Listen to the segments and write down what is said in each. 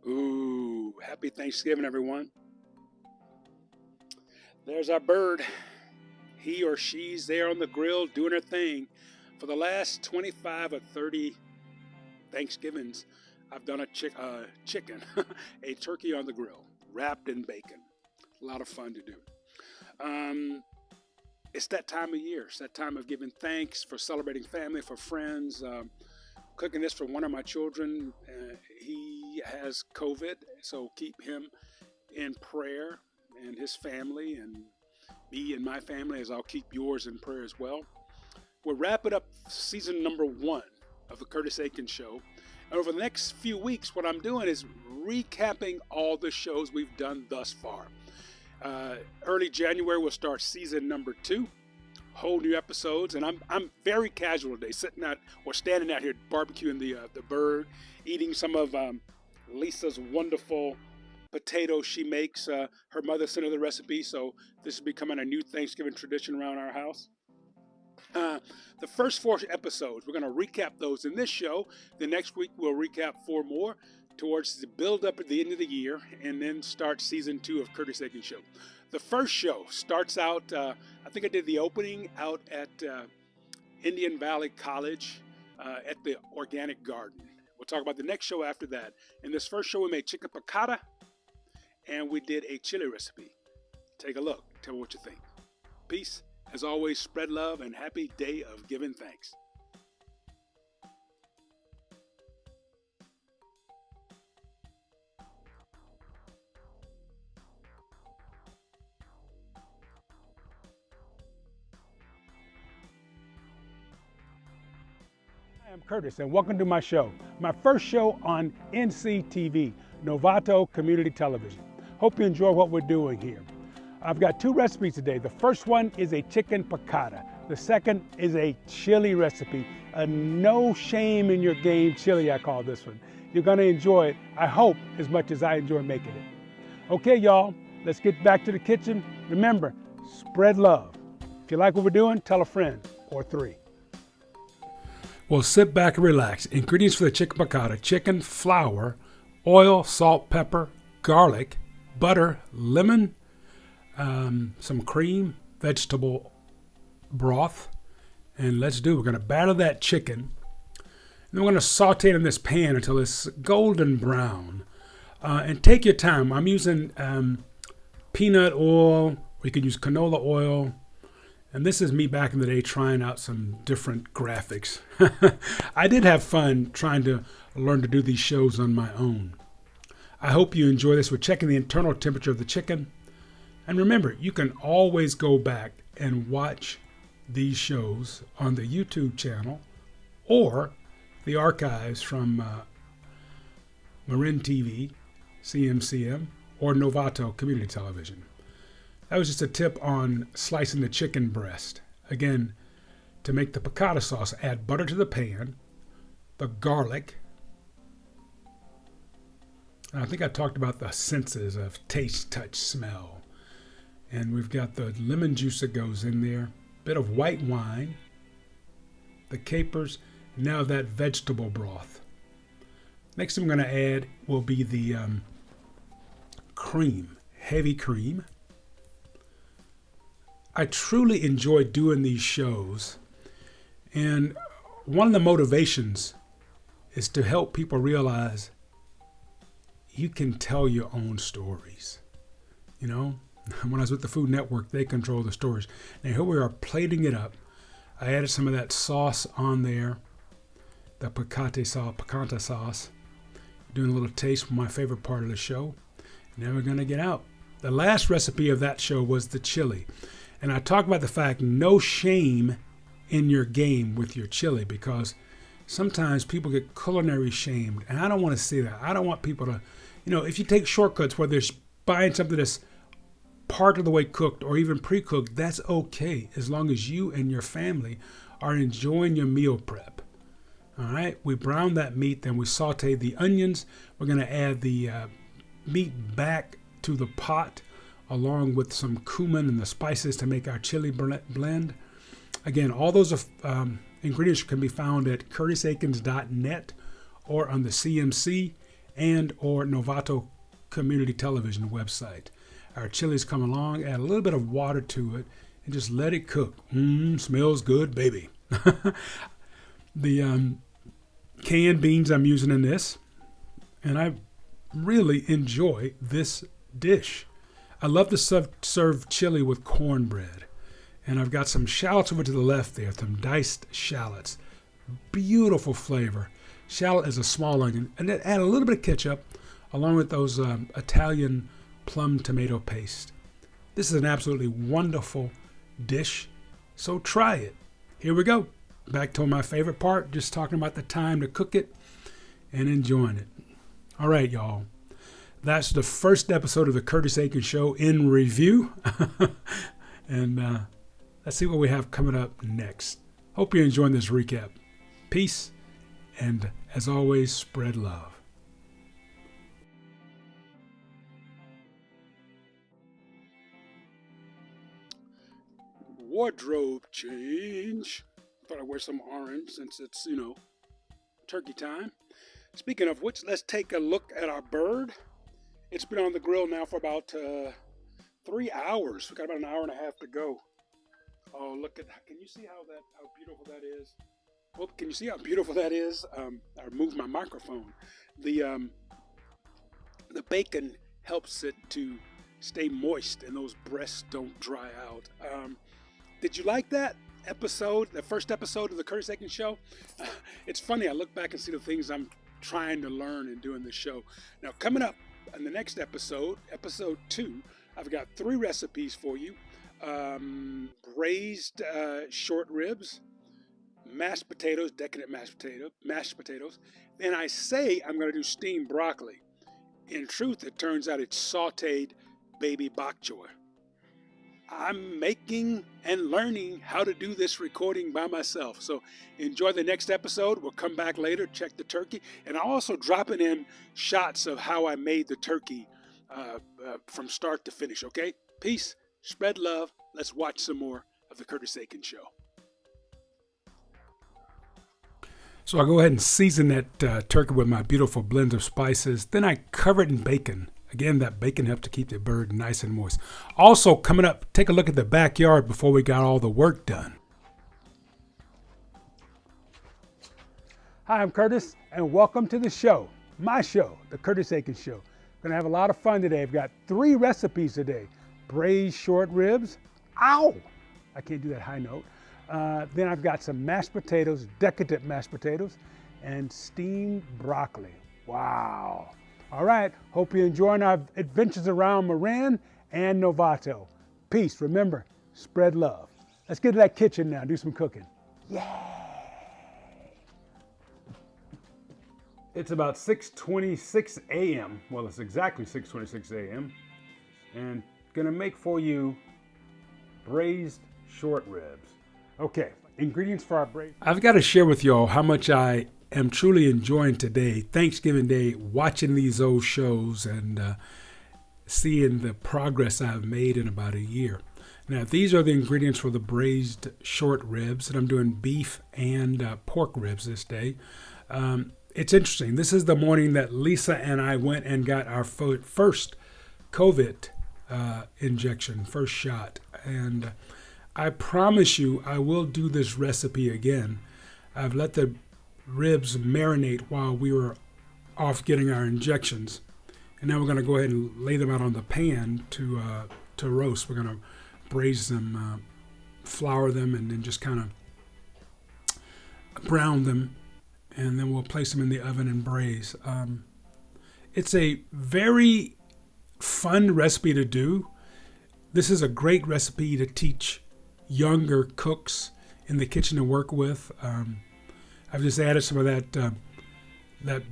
Ooh, happy Thanksgiving, everyone. There's our bird. He or she's there on the grill doing her thing. For the last 25 or 30 Thanksgivings, I've done a chicken, a turkey on the grill, wrapped in bacon. A lot of fun to do. Um, it's that time of year. It's that time of giving thanks, for celebrating family, for friends. Cooking this for one of my children. He has COVID, so keep him in prayer and his family and me and my family, as I'll keep yours in prayer as well. We're wrapping up season number 1 of the Curtis Aikens Show. And over the next few weeks, what I'm doing is recapping all the shows we've done thus far. Early January, we'll start season number 2. Whole new episodes, and I'm very casual today, sitting out or standing out here barbecuing the bird, eating some of Lisa's wonderful potatoes she makes. Her mother sent her the recipe, so this is becoming a new Thanksgiving tradition around our house. The first 4 episodes, we're going to recap those in this show. The next week, we'll recap 4 more towards the build up at the end of the year, and then start season 2 of Curtis Aikens Show. The first show starts out, I think I did the opening out at Indian Valley College at the Organic Garden. We'll talk about the next show after that. In this first show, we made chicken piccata, and we did a chili recipe. Take a look. Tell me what you think. Peace. As always, spread love and happy day of giving thanks. Hi, I'm Curtis, and welcome to my show. My first show on NCTV, Novato Community Television. Hope you enjoy what we're doing here. I've got 2 recipes today. The first one is a chicken piccata. The second is a chili recipe. A no shame in your game chili, I call this one. You're gonna enjoy it, I hope, as much as I enjoy making it. Okay, y'all, let's get back to the kitchen. Remember, spread love. If you like what we're doing, tell a friend or 3. Well, sit back and relax. Ingredients for the chicken piccata: chicken, flour, oil, salt, pepper, garlic, butter, lemon, some cream, vegetable broth. And we're going to batter that chicken. And then we're going to saute it in this pan until it's golden brown. And take your time. I'm using peanut oil, or you can use canola oil. And this is me back in the day trying out some different graphics. I did have fun trying to learn to do these shows on my own. I hope you enjoy this. We're checking the internal temperature of the chicken. And remember, you can always go back and watch these shows on the YouTube channel or the archives from Marin TV, CMCM, or Novato Community Television. That was just a tip on slicing the chicken breast. Again, to make the piccata sauce, add butter to the pan, the garlic. And I think I talked about the senses of taste, touch, smell. And we've got the lemon juice that goes in there, a bit of white wine, the capers, and now that vegetable broth. Next thing I'm going to add will be the cream, heavy cream. I truly enjoy doing these shows, and one of the motivations is to help people realize you can tell your own stories. You know, when I was with the Food Network, they control the stories. Now here we are plating it up. I added some of that sauce on there, the piccata sauce. Doing a little taste from my favorite part of the show. Now we're going to get out. The last recipe of that show was the chili. And I talk about the fact, no shame in your game with your chili, because sometimes people get culinary shamed. And I don't want to see that. I don't want people to, if you take shortcuts, whether it's buying something that's part of the way cooked or even pre-cooked, that's okay, as long as you and your family are enjoying your meal prep. All right, we brown that meat, then we saute the onions. We're going to add the meat back to the pot along with some cumin and the spices to make our chili blend. Again, all those ingredients can be found at curtisaikens.net or on the CMC and or Novato Community Television website. Our chilies come along, add a little bit of water to it, and just let it cook. Smells good, baby. The canned beans I'm using in this, and I really enjoy this dish. I love to serve chili with cornbread. And I've got some shallots over to the left there, some diced shallots. Beautiful flavor. Shallot is a small onion. And then add a little bit of ketchup along with those Italian plum tomato paste. This is an absolutely wonderful dish, so try it. Here we go. Back to my favorite part, just talking about the time to cook it and enjoying it. All right, y'all. That's the first episode of the Curtis Aikens Show in review. And let's see what we have coming up next. Hope you're enjoying this recap. Peace, and as always, spread love. Wardrobe change. Thought I'd wear some orange since it's, turkey time. Speaking of which, let's take a look at our bird. It's been on the grill now for about 3 hours. We've got about an hour and a half to go. Oh, can you see how beautiful that is? Well, can you see how beautiful that is? I moved my microphone. The bacon helps it to stay moist and those breasts don't dry out. Did you like that episode, the first episode of the Curtis Aikens Show? It's funny, I look back and see the things I'm trying to learn in doing this show. Now, coming up in the next episode, episode 2, I've got 3 recipes for you. Braised short ribs, mashed potatoes, decadent mashed potatoes. Then I say I'm going to do steamed broccoli. In truth, it turns out it's sauteed baby bok choy. I'm making and learning how to do this recording by myself. So enjoy the next episode. We'll come back later, check the turkey. And I'll also dropping in shots of how I made the turkey from start to finish, okay? Peace, spread love. Let's watch some more of the Curtis Aikens Show. So I'll go ahead and season that turkey with my beautiful blend of spices. Then I cover it in bacon. Again, that bacon helps to keep the bird nice and moist. Also, coming up, take a look at the backyard before we got all the work done. Hi, I'm Curtis, and welcome to the show, my show, the Curtis Aikens Show. Going to have a lot of fun today. I've got 3 recipes today. Braised short ribs. Ow! I can't do that high note. Then I've got some mashed potatoes, decadent mashed potatoes, and steamed broccoli. Wow. All right, hope you're enjoying our adventures around Marin and Novato. Peace, remember, spread love. Let's get to that kitchen now, do some cooking. Yay! It's about 6:26 a.m. Well, it's exactly 6:26 a.m. And gonna make for you braised short ribs. Okay, ingredients for our braised. I've got to share with y'all how much I am truly enjoying today, Thanksgiving Day, watching these old shows and seeing the progress I've made in about a year. Now, these are the ingredients for the braised short ribs, and I'm doing beef and pork ribs this day. It's interesting. This is the morning that Lisa and I went and got our first COVID injection, first shot. And I promise you I will do this recipe again. I've let the ribs marinate while we were off getting our injections. And now we're going to go ahead and lay them out on the pan to roast. We're going to braise them, flour them, and then just kind of brown them. And then we'll place them in the oven and braise. It's a very fun recipe to do. This is a great recipe to teach younger cooks in the kitchen to work with. I've just added some of that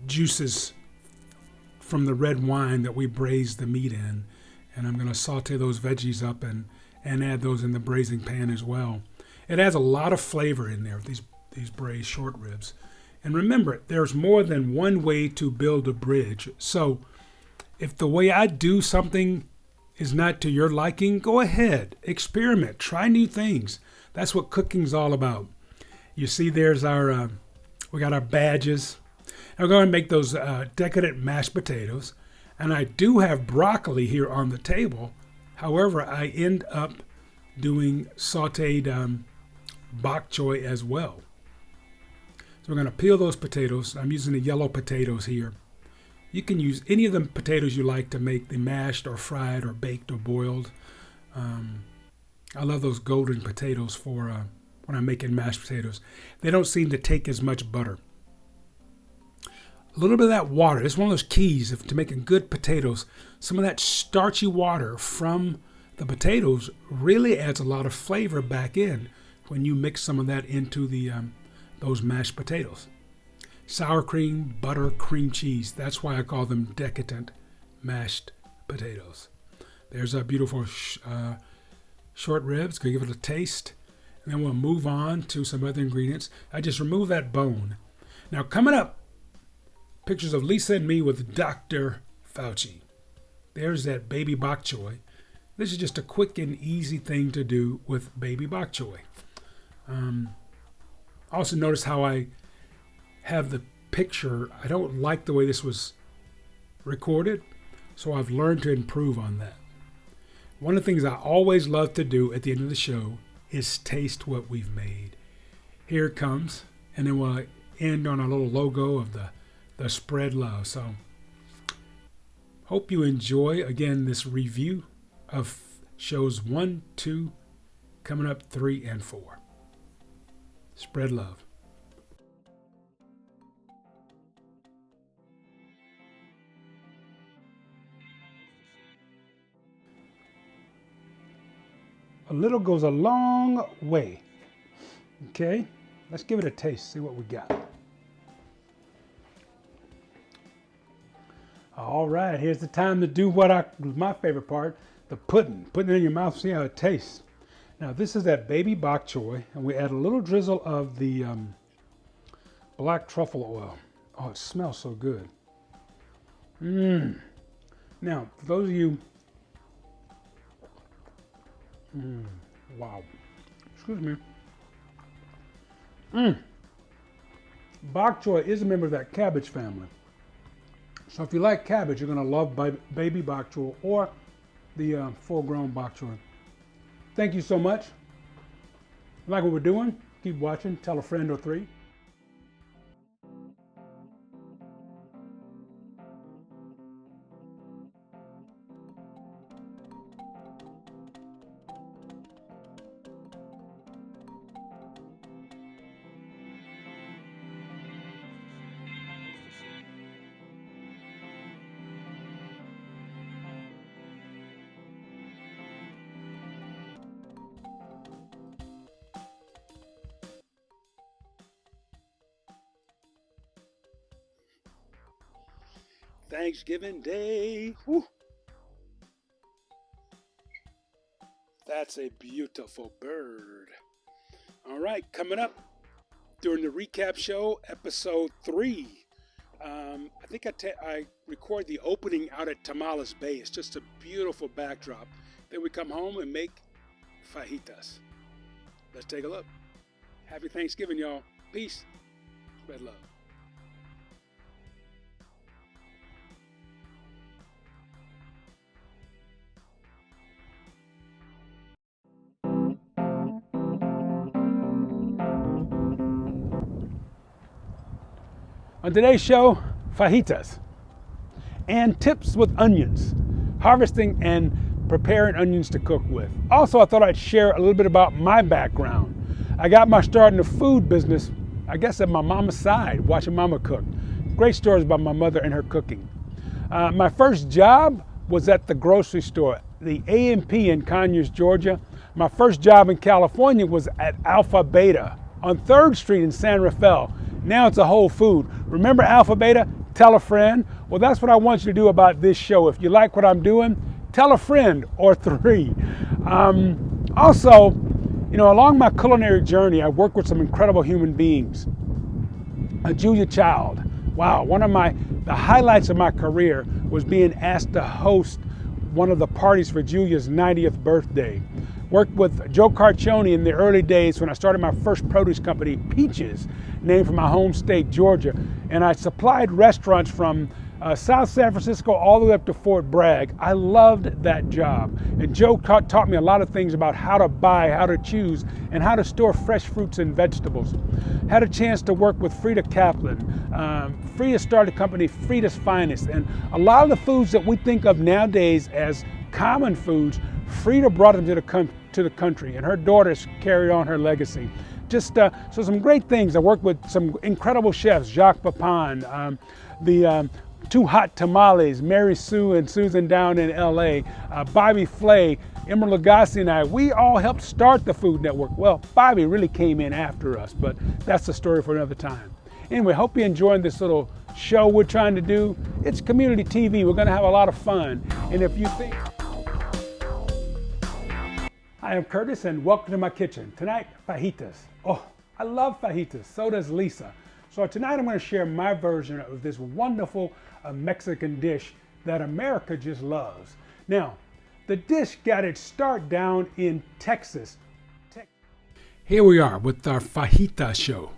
juices from the red wine that we braised the meat in. And I'm going to saute those veggies up and add those in the braising pan as well. It adds a lot of flavor in there, these braised short ribs. And remember, there's more than one way to build a bridge. So if the way I do something is not to your liking, go ahead, experiment, try new things. That's what cooking's all about. You see, there's we got our badges. I'm going to make those decadent mashed potatoes. And I do have broccoli here on the table. However, I end up doing sauteed bok choy as well. So we're going to peel those potatoes. I'm using the yellow potatoes here. You can use any of the potatoes you like to make the mashed or fried or baked or boiled. I love those golden potatoes for when I'm making mashed potatoes. They don't seem to take as much butter. A little bit of that water, it's one of those keys to making good potatoes. Some of that starchy water from the potatoes really adds a lot of flavor back in when you mix some of that into the those mashed potatoes. Sour cream, butter, cream cheese. That's why I call them decadent mashed potatoes. There's a beautiful short ribs. Gonna give it a taste. And then we'll move on to some other ingredients. I just remove that bone. Now coming up, pictures of Lisa and me with Dr. Fauci. There's that baby bok choy. This is just a quick and easy thing to do with baby bok choy. Also notice how I have the picture. I don't like the way this was recorded, so I've learned to improve on that. One of the things I always love to do at the end of the show is taste what we've made. Here it comes, and then we'll end on a little logo of the spread love. So hope you enjoy again this review of shows 1, 2, coming up 3 and 4. Spread love. A little goes a long way. Okay, let's give it a taste, see what we got. All right, here's the time to do my favorite part, the pudding. Putting it in your mouth, see how it tastes. Now this is that baby bok choy, and we add a little drizzle of the black truffle oil. Oh, it smells so good. Now, for those of you, wow, excuse me. Bok choy is a member of that cabbage family. So if you like cabbage, you're going to love baby bok choy or the full-grown bok choy. Thank you so much. Like what we're doing, keep watching. Tell a friend or 3. Thanksgiving Day. Woo. That's a beautiful bird. All right, coming up during the recap show, episode 3. I think I record the opening out at Tamales Bay. It's just a beautiful backdrop. Then we come home and make fajitas. Let's take a look. Happy Thanksgiving, y'all. Peace. Spread love. On today's show, fajitas and tips with onions, harvesting and preparing onions to cook with. Also, I thought I'd share a little bit about my background. I got my start in the food business, I guess at my mama's side, watching mama cook. Great stories about my mother and her cooking. My first job was at the grocery store, the A&P in Conyers, Georgia. My first job in California was at Alpha Beta on 3rd Street in San Rafael. Now it's a Whole Food. Remember Alpha Beta? Tell a friend. Well, that's what I want you to do about this show. If you like what I'm doing, tell a friend or 3. Also, along my culinary journey, I worked with some incredible human beings. Julia Child. Wow, one of the highlights of my career was being asked to host one of the parties for Julia's 90th birthday. Worked with Joe Carcione in the early days when I started my first produce company, Peaches, named for my home state, Georgia. And I supplied restaurants from South San Francisco all the way up to Fort Bragg. I loved that job. And Joe taught me a lot of things about how to buy, how to choose, and how to store fresh fruits and vegetables. Had a chance to work with Frida Kaplan. Frida started a company, Frida's Finest. And a lot of the foods that we think of nowadays as common foods, Frida brought them to the country, and her daughters carried on her legacy. So some great things. I worked with some incredible chefs, Jacques Pepin, the Two Hot Tamales, Mary Sue and Susan down in LA, Bobby Flay, Emerald Lagasse and I, we all helped start the Food Network. Well, Bobby really came in after us, but that's a story for another time. Anyway, hope you're enjoying this little show we're trying to do. It's community TV. We're going to have a lot of fun. And if you think... Hi, I'm Curtis, and welcome to my kitchen. Tonight, fajitas. Oh, I love fajitas. So does Lisa. So tonight I'm going to share my version of this wonderful Mexican dish that America just loves. Now, the dish got its start down in Texas. Here we are with our fajita show.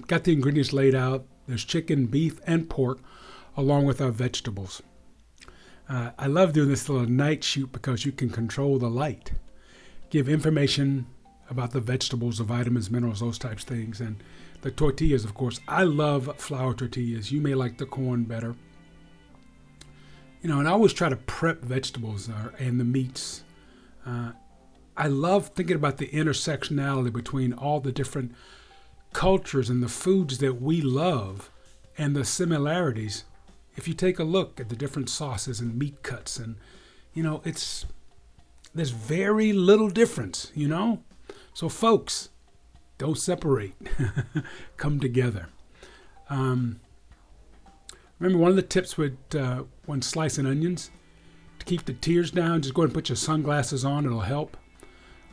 Got the ingredients laid out. There's chicken, beef, and pork, along with our vegetables. I love doing this little night shoot because you can control the light. Give information about the vegetables, the vitamins, minerals, those types of things. And the tortillas, of course. I love flour tortillas. You may like the corn better. You know, and I always try to prep vegetables and the meats. I love thinking about the intersectionality between all the different cultures and the foods that we love and the similarities. If you take a look at the different sauces and meat cuts, and, you know, there's very little difference, you know? So folks, don't separate. Come together. Remember, one of the tips with when slicing onions, to keep the tears down, just go ahead and put your sunglasses on. It'll help.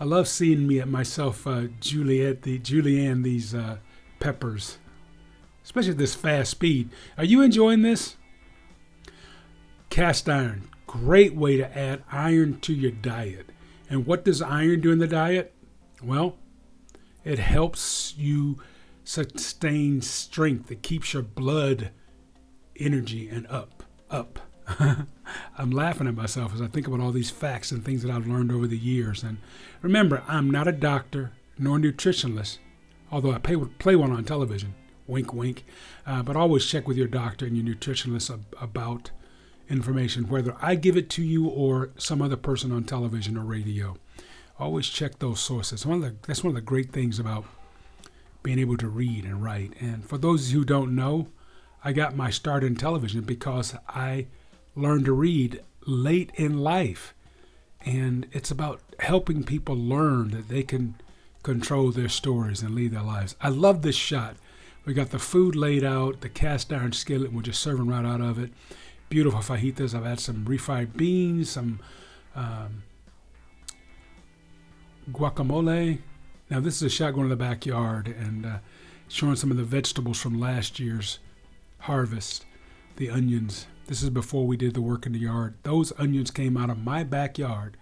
I love seeing myself, julienne these peppers, especially at this fast speed. Are you enjoying this? Cast iron, great way to add iron to your diet. And what does iron do in the diet? Well, it helps you sustain strength. It keeps your blood energy and up. I'm laughing at myself as I think about all these facts and things that I've learned over the years. And remember, I'm not a doctor nor a nutritionist, although I play one on television. Wink, wink. But always check with your doctor and your nutritionist about information, whether I give it to you or some other person on television or radio. Always check those sources. That's one of the great things about being able to read and write. And for those who don't know, I got my start in television because I learned to read late in life. And it's about helping people learn that they can control their stories and lead their lives. I love this shot. We got the food laid out, the cast iron skillet, and we're just serving right out of it. Beautiful fajitas. I've had some refried beans, some guacamole. Now this is a shot going to the backyard and showing some of the vegetables from last year's harvest, the onions. This is before we did the work in the yard. Those onions came out of my backyard.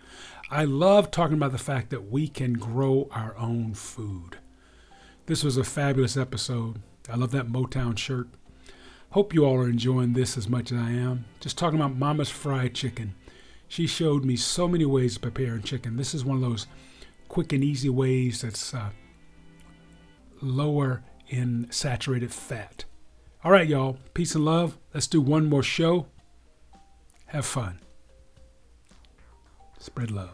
I love talking about the fact that we can grow our own food. This was a fabulous episode. I love that Motown shirt. Hope you all are enjoying this as much as I am. Just talking about Mama's fried chicken. She showed me so many ways of preparing chicken. This is one of those quick and easy ways that's lower in saturated fat. All right, y'all. Peace and love. Let's do one more show. Have fun. Spread love.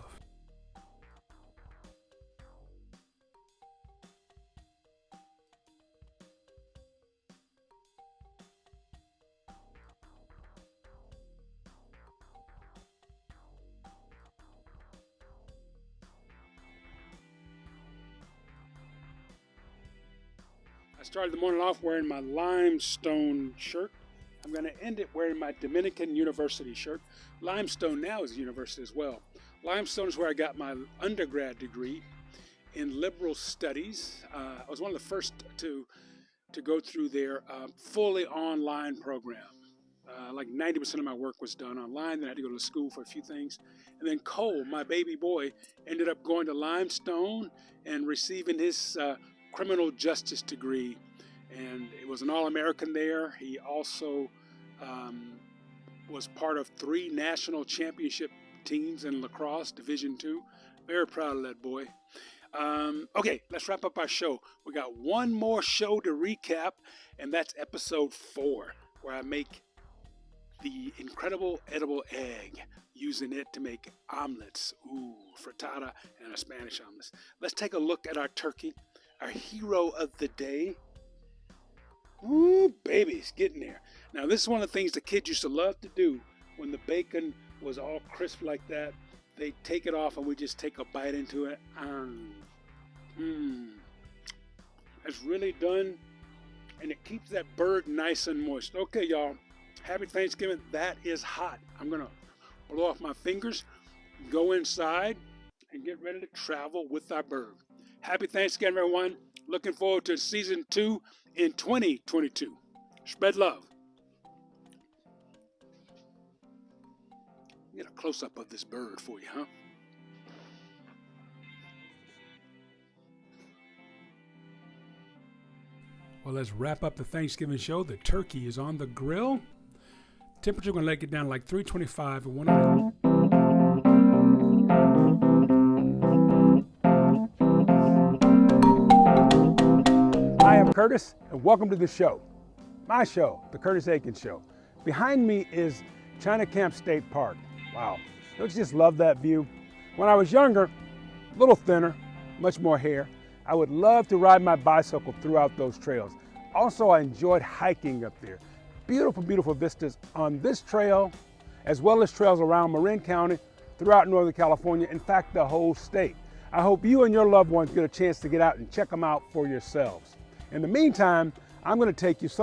I started the morning off wearing my limestone shirt. I'm going to end it wearing my Dominican University shirt. Limestone now is a university as well. Limestone is where I got my undergrad degree in liberal studies. I was one of the first to go through their fully online program. Like 90% of my work was done online. Then I had to go to school for a few things. And then Cole, my baby boy, ended up going to Limestone and receiving his criminal justice degree. And it was an All-American there. He also was part of 3 national championship teams in lacrosse, Division II. Very proud of that boy. Okay, let's wrap up our show. We got one more show to recap, and that's episode 4, where I make the incredible edible egg, using it to make omelets. Ooh, frittata and a Spanish omelets. Let's take a look at our turkey, our hero of the day. Ooh, baby, it's getting there. Now, this is one of the things the kids used to love to do when the bacon was all crisp like that. They take it off and we just take a bite into it. It's really done, and it keeps that bird nice and moist. Okay, y'all. Happy Thanksgiving. That is hot. I'm going to blow off my fingers, go inside, and get ready to travel with our bird. Happy Thanksgiving, everyone. Looking forward to season 2 in 2022. Spread love. Get a close-up of this bird for you, huh? Well, let's wrap up the Thanksgiving show. The turkey is on the grill. Temperature, going to let it down like 325 and 100. Hi, I'm Curtis, and welcome to the show. My show, The Curtis Aikens Show. Behind me is China Camp State Park. Wow, don't you just love that view? When I was younger, a little thinner, much more hair, I would love to ride my bicycle throughout those trails. Also, I enjoyed hiking up there. Beautiful, beautiful vistas on this trail, as well as trails around Marin County, throughout Northern California, in fact, the whole state. I hope you and your loved ones get a chance to get out and check them out for yourselves. In the meantime, I'm going to take you to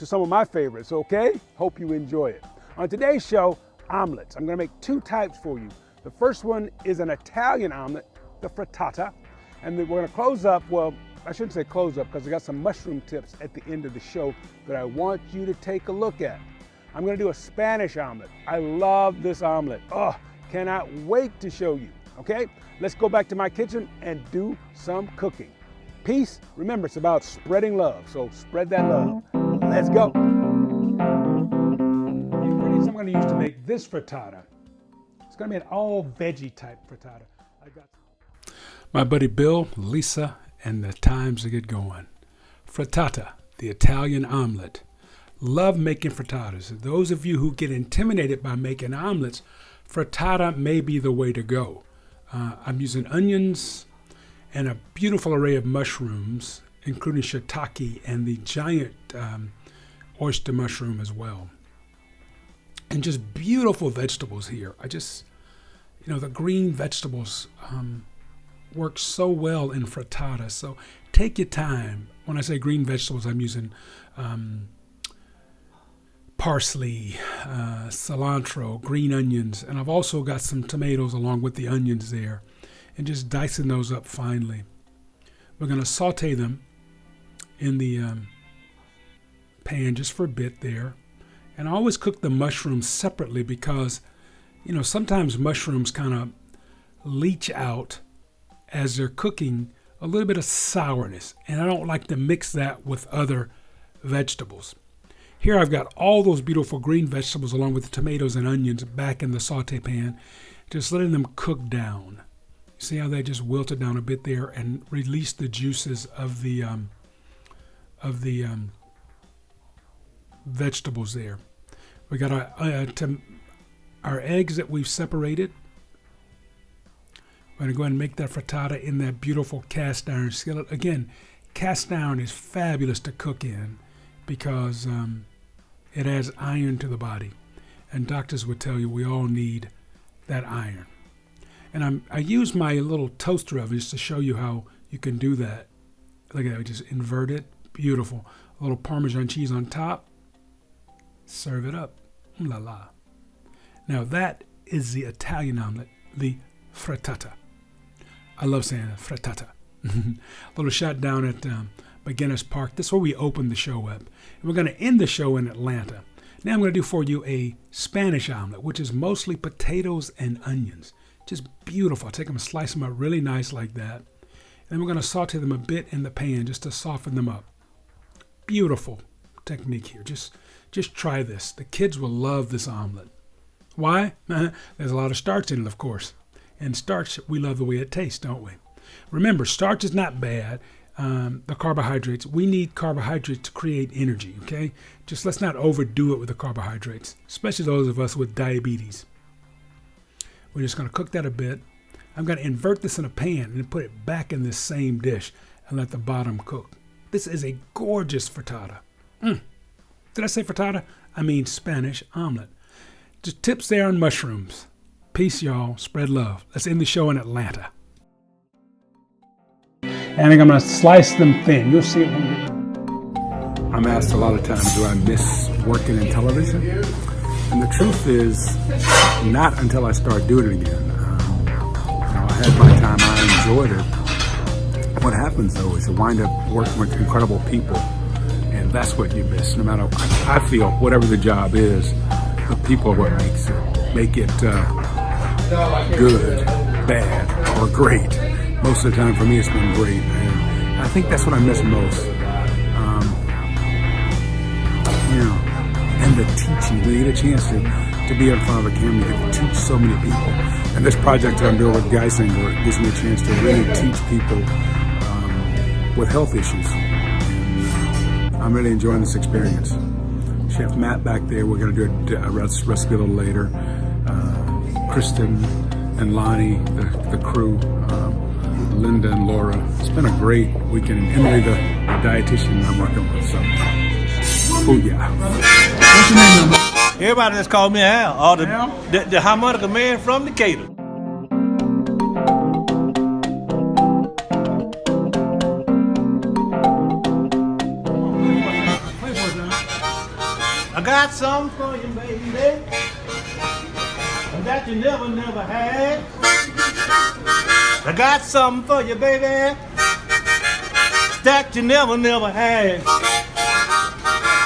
some of my favorites, okay? Hope you enjoy it. On today's show, omelets. I'm going to make 2 types for you. The first one is an Italian omelet, the frittata, and then we're going to close up, well, I shouldn't say close up because I got some mushroom tips at the end of the show that I want you to take a look at. I'm going to do a Spanish omelet. I love this omelet. Oh, cannot wait to show you. Okay, let's go back to my kitchen and do some cooking. Peace. Remember, it's about spreading love, so spread that love. Let's go. The ingredients I'm going to use to make this frittata, it's going to be an all veggie type frittata. I got my buddy Bill, Lisa, and the times to get going. Frittata, the Italian omelet. Love making frittatas. Those of you who get intimidated by making omelets, frittata may be the way to go. I'm using onions and a beautiful array of mushrooms, including shiitake and the giant oyster mushroom as well. And just beautiful vegetables here. The green vegetables works so well in frittata. So take your time. When I say green vegetables, I'm using parsley, cilantro, green onions, and I've also got some tomatoes along with the onions there, and just dicing those up finely. We're going to saute them in the pan just for a bit there. And I always cook the mushrooms separately because, sometimes mushrooms kind of leach out as they're cooking a little bit of sourness, and I don't like to mix that with other vegetables. Here I've got all those beautiful green vegetables along with the tomatoes and onions back in the saute pan, just letting them cook down. See how they just wilted down a bit there and release the juices of the vegetables there. We got our eggs that we've separated. We're going to go ahead and make that frittata in that beautiful cast iron skillet. Again, cast iron is fabulous to cook in because it adds iron to the body. And doctors would tell you we all need that iron. And I use my little toaster oven just to show you how you can do that. Look at that, we just invert it. Beautiful. A little Parmesan cheese on top. Serve it up. La la. Now that is the Italian omelet, the frittata. I love saying frittata. A little shot down at McGinnis Park. That's where we opened the show up. And we're going to end the show in Atlanta. Now I'm going to do for you a Spanish omelet, which is mostly potatoes and onions. Just beautiful. Take them and slice them up really nice like that. And we're going to saute them a bit in the pan just to soften them up. Beautiful technique here. Just try this. The kids will love this omelet. Why? There's a lot of starch in it, of course. And starch, we love the way it tastes, don't we? Remember, starch is not bad. The carbohydrates, we need carbohydrates to create energy, okay? Just let's not overdo it with the carbohydrates, especially those of us with diabetes. We're just going to cook that a bit. I'm going to invert this in a pan and put it back in this same dish and let the bottom cook. This is a gorgeous frittata. Did I say frittata? I mean Spanish omelet. Just tips there on mushrooms. Peace, y'all. Spread love. Let's end the show in Atlanta. And I'm going to slice them thin. You'll see it when we get done. I'm asked a lot of times, do I miss working in television? And the truth is, not until I start doing it again. I had my time, I enjoyed it. What happens though is you wind up working with incredible people, and that's what you miss. No matter, I feel, whatever the job is, the people are what make it good, bad, or great. Most of the time for me it's been great, and I think that's what I miss most. And the teaching, when you get a chance to be in front of a camera, you get to teach so many people. And this project that I'm doing with Geisinger gives me a chance to really teach people with health issues. And I'm really enjoying this experience. Chef Matt back there, we're going to do a recipe a little later. Kristen and Lonnie, the crew, Linda and Laura. It's been a great weekend. Emily, the dietitian I'm working with. So, oh yeah. What's your name, man? Everybody just call me Al, or the harmonica man from Decadent. I got something for you, baby, that you never had. I got something for you, baby, that you never had.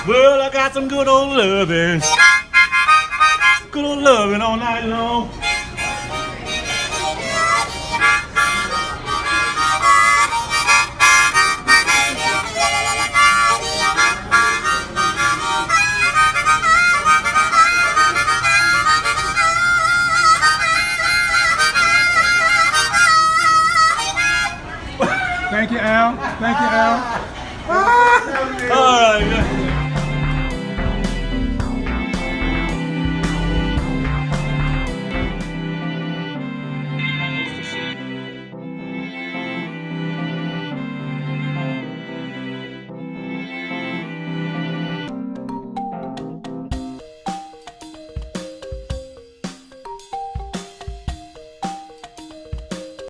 Well, I got some good old loving all night long. Thank you, Al. Thank you, Al. All right.